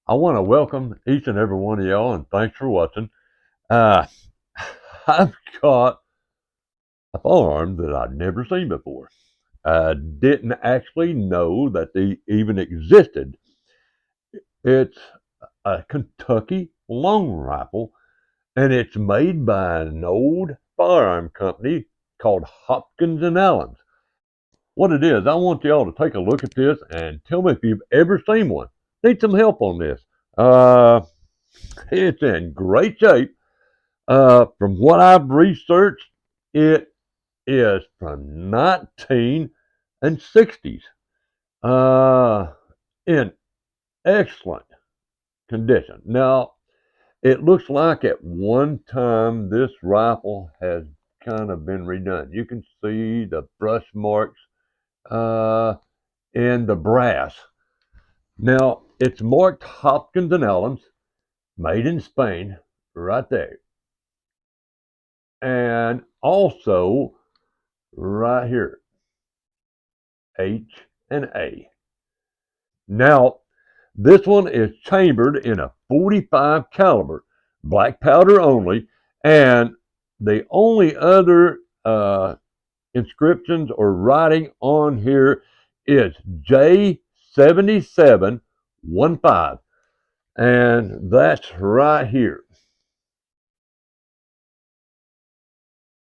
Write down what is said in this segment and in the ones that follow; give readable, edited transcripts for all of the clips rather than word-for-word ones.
I want to welcome each and every one of y'all and thanks for watching. Uh, I've got a firearm that I've never seen before. I didn't actually know that they even existed. It's a Kentucky long rifle, and it's made by an old firearm company called Hopkins and Allen. What it is, I want y'all to take a look at this and tell me if you've ever seen one. Need some help on this. Uh, it's in great shape. From what I've researched, it is from 1960s. Uh, in excellent condition. Now, it looks like at one time this rifle has kind of been redone. You can see the brush marks uh, in the brass. Now, it's marked Hopkins and Allen's, made in Spain, right there. And also right here, H and A. Now, this one is chambered in a 45 caliber, black powder only, and the only other inscriptions or writing on here is J7715, and that's right here.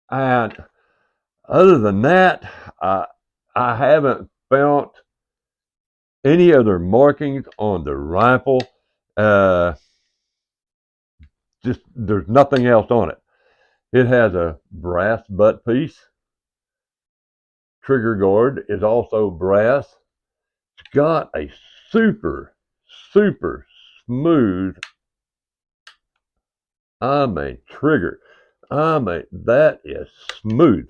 And other than that, I haven't found any other markings on the rifle. Uh, just there's nothing else on it. It has a brass butt piece. Trigger guard is also brass. It's got a super smooth, trigger. That is smooth.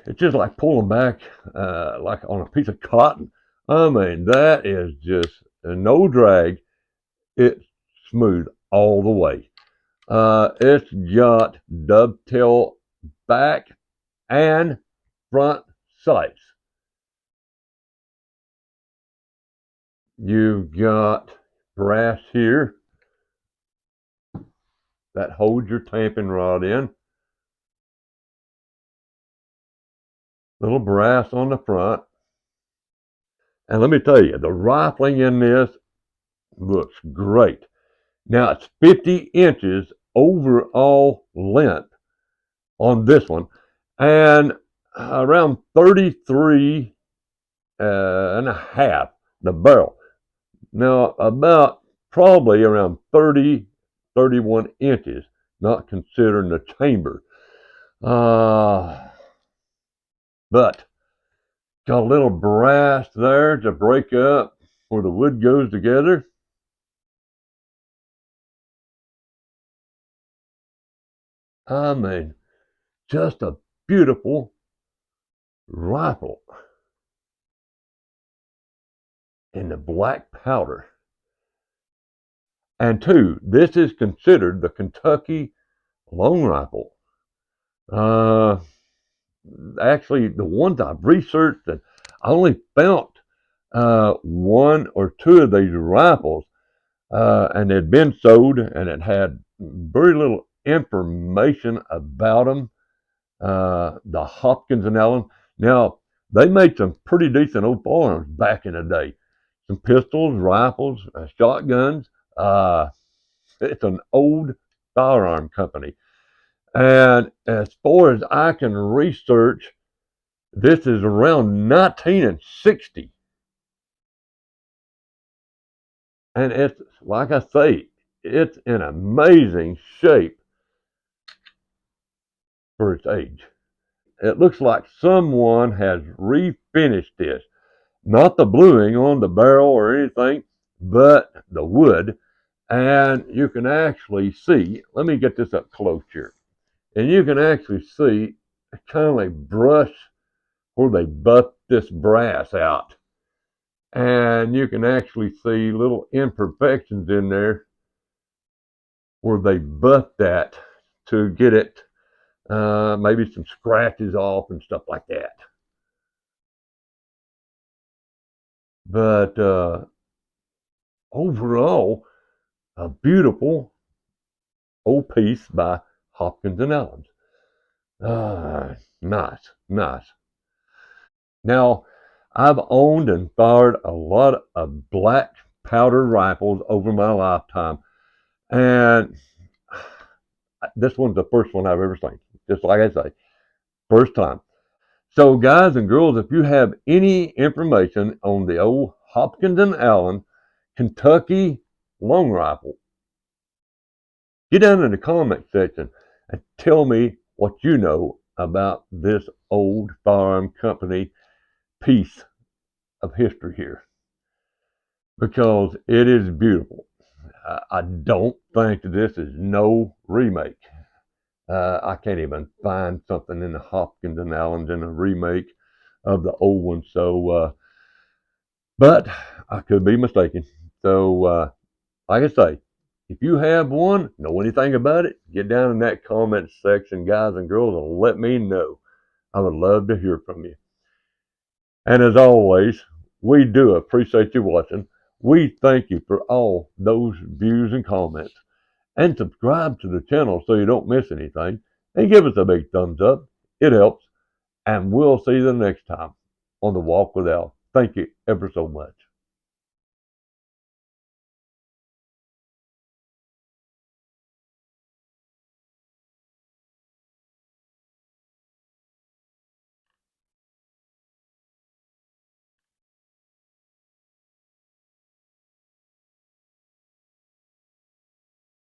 It's just like pulling back like on a piece of cotton. That is just no drag. It's smooth all the way. It's got dovetail back and front sights. You've got brass here that holds your tamping rod in. Little brass on the front. And let me tell you, the rifling in this looks great. Now it's 50 inches overall length on this one, and around 33 and a half the barrel. Now about probably around 30, 31 inches, not considering the chamber. But got a little brass there to break up where the wood goes together. I mean, just a beautiful rifle in the black powder. And two, this is considered the Kentucky long rifle. Uh, Actually, the ones I've researched, and I only found one or two of these rifles, and they'd been sold, and it had very little information about them. The Hopkins and Allen. Now, they made some pretty decent old firearms back in the day. Some pistols, rifles, shotguns. It's an old firearm company. And as far as I can research, this is around 1960. And it's, like I say, it's in amazing shape for its age. It looks like someone has refinished this. Not the bluing on the barrel or anything, but the wood. And you can actually see, let me get this up close here. And you can actually see kind of like brush where they buffed this brass out. And you can actually see little imperfections in there where they buffed that to get it, maybe some scratches off and stuff like that. But overall, a beautiful old piece by Hopkins and Allen. Nice, nice. Now, I've owned and fired a lot of black powder rifles over my lifetime, and this one's the first one I've ever seen. Just like I say, first time. So, guys and girls, if you have any information on the old Hopkins and Allen Kentucky long rifle, get down in the comment section and tell me what you know about this old firearm company piece of history here, because it is beautiful. I don't think this is no remake. I can't even find something in the Hopkins and Allens in a remake of the old one. So, but I could be mistaken. So, like I say, if you have one, know anything about it, get down in that comment section, guys and girls, and let me know. I would love to hear from you. And as always, we do appreciate you watching. We thank you for all those views and comments. And subscribe to the channel so you don't miss anything. And give us a big thumbs up. It helps. And we'll see you the next time on The Walk with Al. Thank you ever so much.